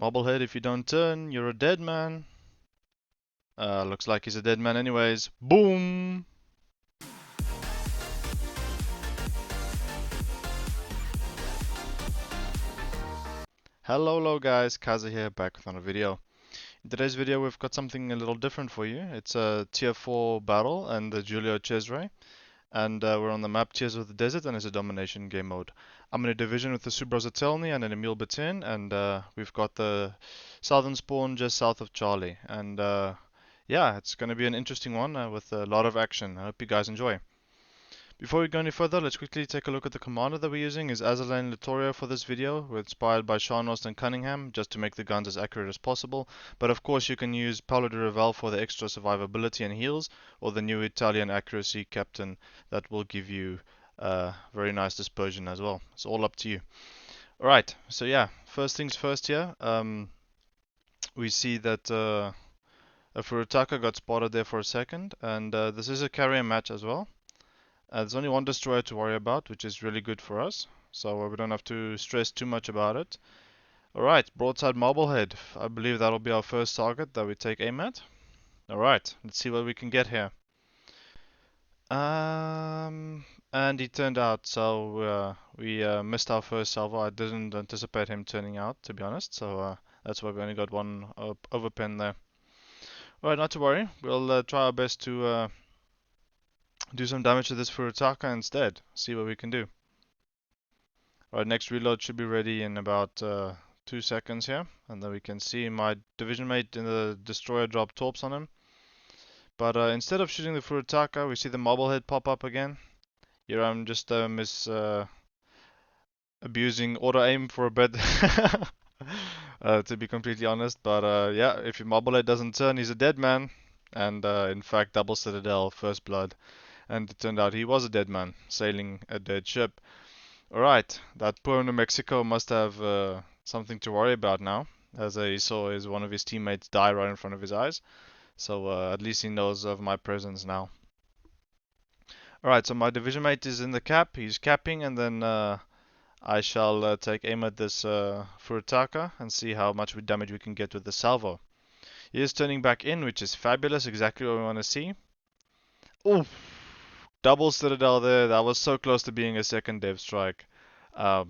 Mobblehead, if you don't turn, you're a dead man. Looks like he's a dead man anyways. Boom! Hello guys, KaiZerZan here, back with another video. In today's video we've got something a little different for you. It's a tier 4 battle and the Giulio Cesare. And we're on the map Tears of the Desert and it's a domination game mode. I'm in a division with the Subrazatelny and an Emil Batin, and we've got the southern spawn just south of Charlie. And yeah, it's going to be an interesting one with a lot of action. I hope you guys enjoy. Before we go any further, let's quickly take a look at the commander that we're using. Is Azerlan Littorio for this video. We're inspired by Scharnhorst and Cunningham, just to make the guns as accurate as possible. But of course you can use Paolo de Revel for the extra survivability and heals, or the new Italian accuracy captain that will give you very nice dispersion as well. It's all up to you. Alright, so yeah, first things first here. We see that a Furutaka got spotted there for a second, and this is a carrier match as well. There's only one destroyer to worry about, which is really good for us, so we don't have to stress too much about it. Alright, broadside Marblehead. I believe that'll be our first target that we take aim at. Alright, let's see what we can get here. And he turned out, so we missed our first salvo. I didn't anticipate him turning out, to be honest, so that's why we only got one overpen there. Alright, not to worry. We'll try our best to do some damage to this Furutaka instead. See what we can do. Alright, next reload should be ready in about 2 seconds here. And then we can see my division mate in the destroyer drop torps on him. But instead of shooting the Furutaka, we see the Marblehead pop up again. Here I'm just abusing auto aim for a bit. To be completely honest. But yeah, if your Marblehead doesn't turn, he's a dead man. And in fact, double Citadel, first blood. And it turned out he was a dead man, sailing a dead ship. Alright, that poor New Mexico must have something to worry about now, as he saw one of his teammates die right in front of his eyes. So at least he knows of my presence now. Alright, so my division mate is in the cap, he's capping, and then I shall take aim at this Furutaka and see how much damage we can get with the salvo. He is turning back in, which is fabulous, exactly what we want to see. Oof! Double Citadel there, that was so close to being a second dev strike. As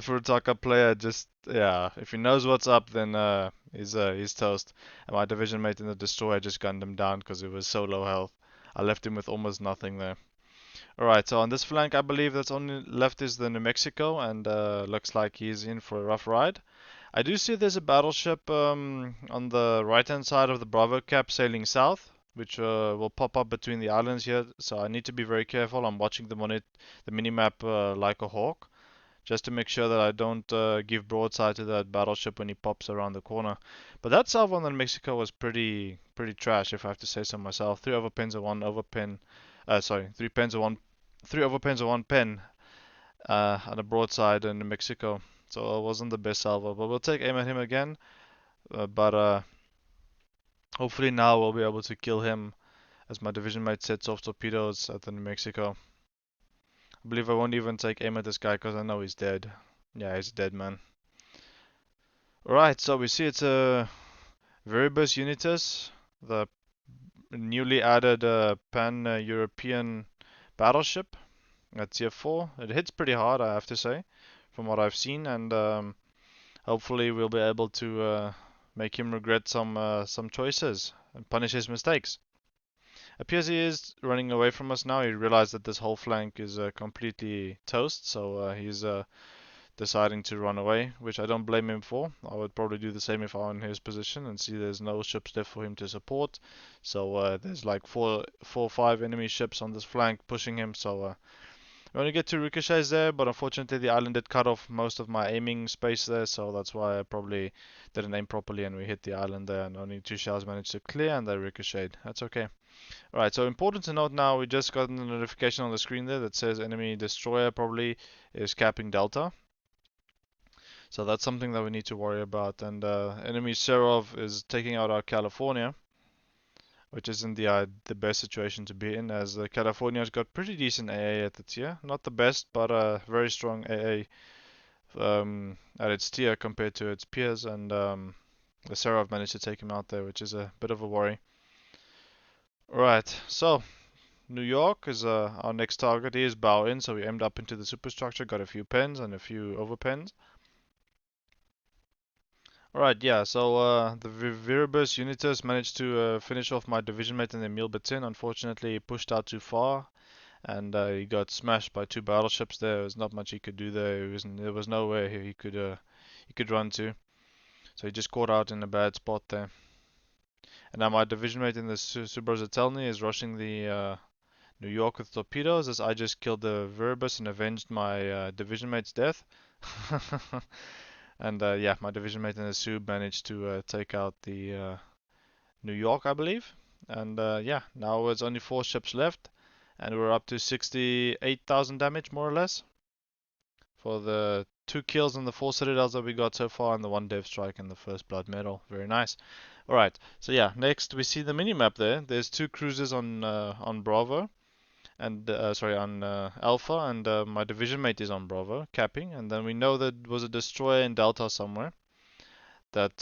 for a Taka player, just, yeah, if he knows what's up, then he's toast. And my division mate in the destroyer just gunned him down because it was so low health. I left him with almost nothing there. Alright, so on this flank, I believe that's only left is the New Mexico, and looks like he's in for a rough ride. I do see there's a battleship on the right-hand side of the Bravo cap sailing south, which will pop up between the islands here, so I need to be very careful. I'm watching them on the minimap like a hawk, just to make sure that I don't give broadside to that battleship when he pops around the corner. But that salvo on the New Mexico was pretty trash, if I have to say so myself. 3 overpens and 1 overpen. Sorry, 3 pens and 1, 3 overpens and 1 pen on a broadside in New Mexico. So it wasn't the best salvo, but we'll take aim at him again. But hopefully now we'll be able to kill him as my division mate sets off torpedoes at the New Mexico. I believe I won't even take aim at this guy because I know he's dead. Yeah, he's a dead man. Alright, so we see it's a Veribus Unitas, the newly added pan-European battleship at tier 4. It hits pretty hard, I have to say, from what I've seen, and hopefully we'll be able to make him regret some choices and punish his mistakes. Appears he is running away from us now. He realized that this whole flank is completely toast, so he's deciding to run away, which I don't blame him for. I would probably do the same if I were in his position and see there's no ships left for him to support. So there's like four or five enemy ships on this flank pushing him, so we only get 2 ricochets there, but unfortunately the island did cut off most of my aiming space there, so that's why I probably didn't aim properly and we hit the island there and only 2 shells managed to clear and they ricocheted. That's okay. Alright, so important to note now, we just got a notification on the screen there that says enemy destroyer probably is capping Delta. So that's something that we need to worry about. And enemy Serov is taking out our California, which isn't the best situation to be in, as California's got pretty decent AA at the tier. Not the best, but a very strong AA at its tier compared to its peers, and the Serov managed to take him out there, which is a bit of a worry. Right, so New York is our next target. He is bow in, so we aimed up into the superstructure, got a few pens and a few overpens. Alright, yeah, so the Viribus Unitus managed to finish off my division mate in the Emil Batin. Unfortunately, he pushed out too far, and he got smashed by two battleships there. There was not much he could do there. There was nowhere he could run to. So he just caught out in a bad spot there. And now my division mate in the Subrozatelny is rushing the New York with torpedoes, as I just killed the Viribus and avenged my division mate's death. And yeah, my division mate in the Sub managed to take out the New York, I believe. And yeah, now there's only 4 ships left, and we're up to 68,000 damage, more or less, for the 2 kills and the 4 citadels that we got so far, and the 1 dev strike and the first blood medal. Very nice. Alright, so yeah, next we see the minimap there. There's 2 cruisers on Bravo, and sorry, on Alpha, and my division mate is on Bravo, capping, and then we know that was a destroyer in Delta somewhere that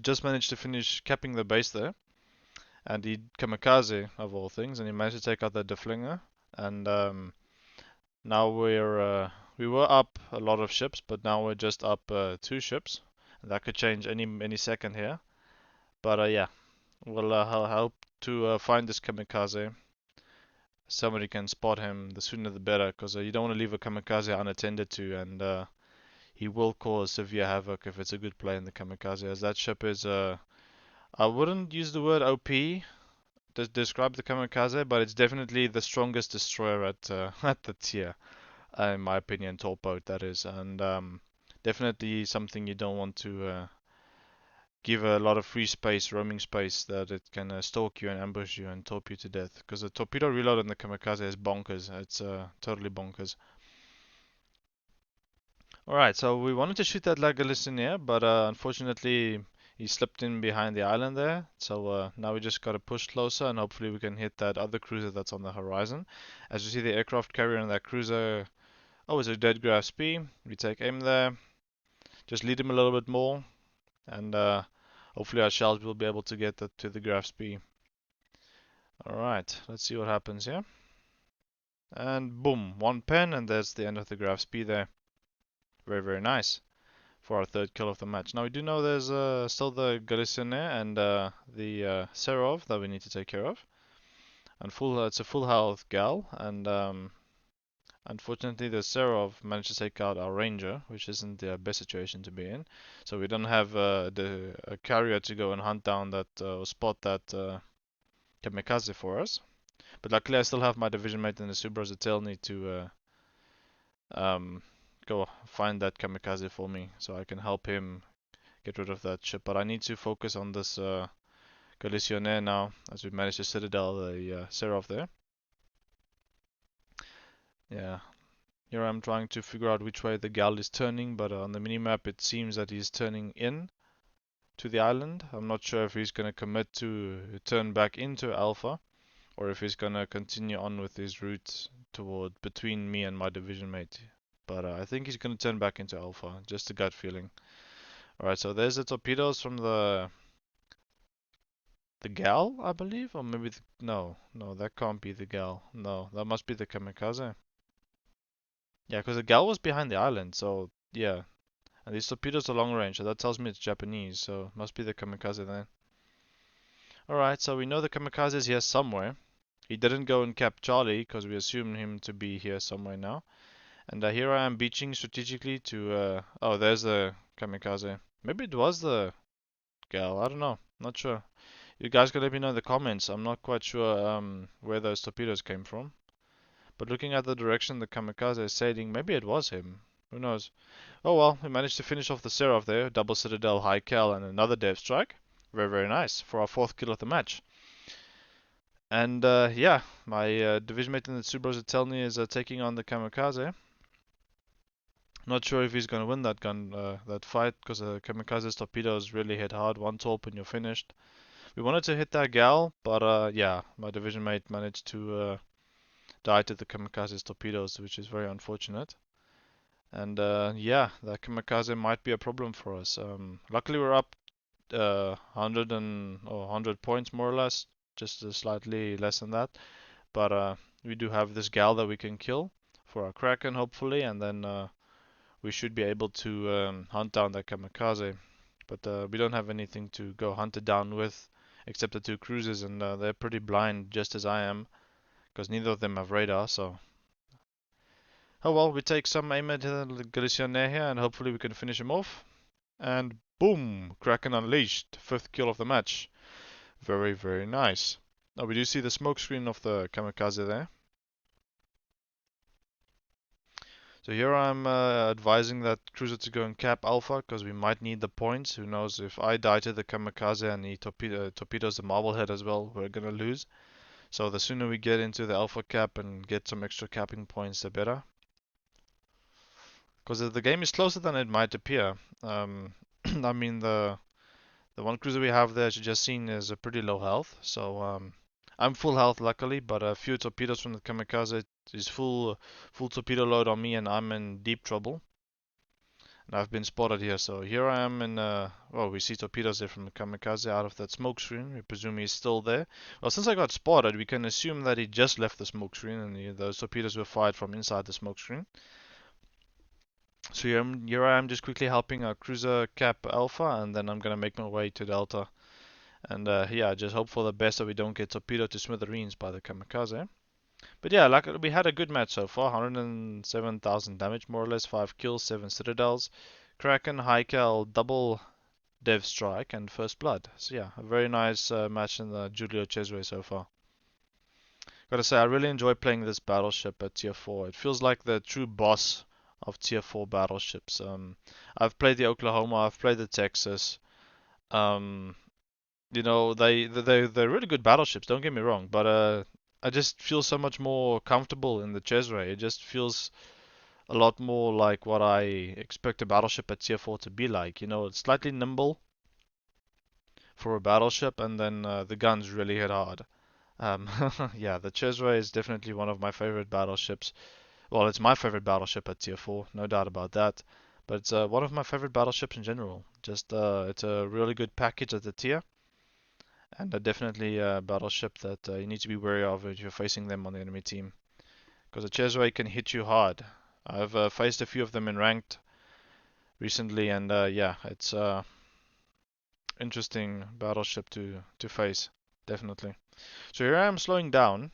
just managed to finish capping the base there, and he kamikaze of all things, and he managed to take out the deflinger, and now we were up a lot of ships, but now we're just up 2 ships, and that could change any second here, but yeah, we'll help to find this kamikaze. Somebody can spot him, the sooner the better, because you don't want to leave a kamikaze unattended to, and he will cause severe havoc if it's a good play in the kamikaze, as that ship is I wouldn't use the word OP to describe the kamikaze, but it's definitely the strongest destroyer at at the tier, in my opinion, top boat that is, and definitely something you don't want to give a lot of free space, roaming space, that it can stalk you and ambush you and torp you to death. Because the torpedo reload on the kamikaze is bonkers. It's totally bonkers. Alright, so we wanted to shoot that Lagalisinier, but unfortunately he slipped in behind the island there. So now we just got to push closer, and hopefully we can hit that other cruiser that's on the horizon. As you see, the aircraft carrier and that cruiser, oh, it's a dead Graf Spee. We take aim there, just lead him a little bit more, and hopefully our shells will be able to get to the Graf Spee. Alright, let's see what happens here. And boom, 1 pen, and there's the end of the Graf Spee there. Very, very nice for our 3rd kill of the match. Now we do know there's still the Galicianer and the Serov that we need to take care of. And it's a full health gal, and unfortunately the Serov managed to take out our Ranger, which isn't the best situation to be in. So we don't have a carrier to go and hunt down that or spot that kamikaze for us. But luckily I still have my division mate in the Subrozatelny to go find that kamikaze for me, so I can help him get rid of that ship. But I need to focus on this Galicianer now, as we managed to citadel the Serov there. Yeah, here I'm trying to figure out which way the gal is turning, but on the minimap it seems that he's turning in to the island. I'm not sure if he's going to commit to turn back into Alpha, or if he's going to continue on with his route toward between me and my division mate. But I think he's going to turn back into Alpha, just a gut feeling. Alright, so there's the torpedoes from the gal, I believe, or maybe no, that can't be the gal. No, that must be the kamikaze. Yeah, because the gal was behind the island, so yeah. And these torpedoes are long range, so that tells me it's Japanese, so it must be the kamikaze then. Alright, so we know the kamikaze is here somewhere. He didn't go and cap Charlie, because we assume him to be here somewhere now. And here I am beaching strategically to, oh, there's the kamikaze. Maybe it was the gal, I don't know, not sure. You guys can let me know in the comments. I'm not quite sure where those torpedoes came from. But looking at the direction the kamikaze is sailing, maybe it was him. Who knows? Oh well, we managed to finish off the Seraph there. Double Citadel, High Cal, and another Dev Strike. Very, very nice for our 4th kill of the match. And yeah, my division mate in the Subrozatelny is taking on the kamikaze. Not sure if he's going to win that that fight, because the kamikaze's torpedoes really hit hard. 1 torp and you're finished. We wanted to hit that gal, but yeah, my division mate managed to died to the kamikaze's torpedoes, which is very unfortunate. And yeah, that kamikaze might be a problem for us. Luckily, we're up 100 points more or less, just slightly less than that. But we do have this gal that we can kill for our Kraken, hopefully, and then we should be able to hunt down that kamikaze. But we don't have anything to go hunt it down with except the two cruisers, and they're pretty blind, just as I am, because neither of them have radar. So, oh well, we take some aim at the Galician here, and hopefully we can finish him off. And boom! Kraken unleashed. 5th kill of the match. Very, very nice. Now we do see the smoke screen of the kamikaze there. So here I'm advising that cruiser to go and cap Alpha because we might need the points. Who knows, if I die to the kamikaze and he torpedoes the Marblehead as well, we're gonna lose. So the sooner we get into the Alpha cap and get some extra capping points, the better. Because the game is closer than it might appear. I mean, the one cruiser we have there, as you just seen, is a pretty low health. So I'm full health, luckily, but a few torpedoes from the kamikaze is full torpedo load on me, and I'm in deep trouble. And I've been spotted here, so here I am in. Well, we see torpedoes there from the kamikaze out of that smoke screen. We presume he's still there. Well, since I got spotted, we can assume that he just left the smoke screen, and those torpedoes were fired from inside the smoke screen. So here I am just quickly helping our cruiser cap Alpha, and then I'm gonna make my way to Delta. And yeah, just hope for the best that we don't get torpedoed to smithereens by the kamikaze. But yeah, like we had a good match so far. 107,000 damage, more or less. 5 kills, 7 citadels. Kraken, high cal, double dev strike, and first blood. So yeah, a very nice match in the Giulio Cesare so far. Gotta say, I really enjoy playing this battleship at tier 4. It feels like the true boss of tier 4 battleships. I've played the Oklahoma, I've played the Texas. You know, they're really good battleships, don't get me wrong, but I just feel so much more comfortable in the Cesare. It just feels a lot more like what I expect a battleship at tier 4 to be like. You know, it's slightly nimble for a battleship, and then the guns really hit hard. Yeah, the Cesare is definitely one of my favorite battleships. Well, it's my favorite battleship at tier 4, no doubt about that. But it's one of my favorite battleships in general. Just it's a really good package at the tier, and definitely a battleship that you need to be wary of if you're facing them on the enemy team. Because the Cesare can hit you hard. I've faced a few of them in ranked recently, and yeah, it's interesting battleship to face, definitely. So here I am slowing down,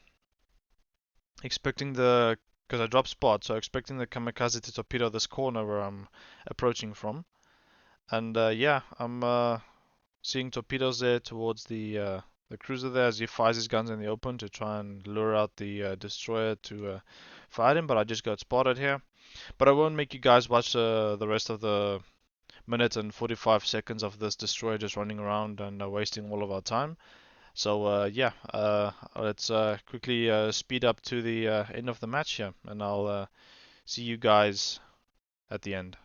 expecting because I dropped spot, so expecting the kamikaze to torpedo this corner where I'm approaching from. And yeah, I'm seeing torpedoes there towards the cruiser there as he fires his guns in the open to try and lure out the destroyer to fight him, but I just got spotted here. But I won't make you guys watch the rest of the minute and 45 seconds of this destroyer just running around and wasting all of our time. So yeah, let's quickly speed up to the end of the match here, and I'll see you guys at the end.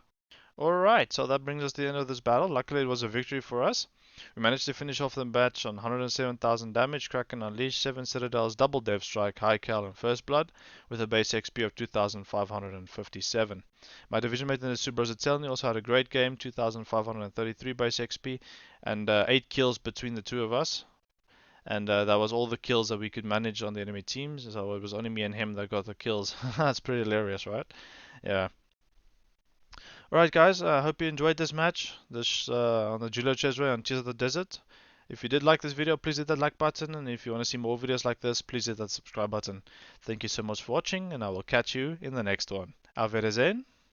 Alright, so that brings us to the end of this battle. Luckily it was a victory for us. We managed to finish off the match on 107,000 damage, Kraken unleashed, 7 citadels, double dev strike, high cal and first blood, with a base XP of 2,557. My division mate in the Subros Italian also had a great game, 2,533 base XP, and 8 kills between the two of us. And that was all the kills that we could manage on the enemy teams, so it was only me and him that got the kills. That's pretty hilarious, right? Yeah. Alright guys, I hope you enjoyed this match, this on the Giulio Cesare on Tears of the Desert. If you did like this video, please hit that like button, and if you want to see more videos like this, please hit that subscribe button. Thank you so much for watching, and I will catch you in the next one. Auf Wiedersehen.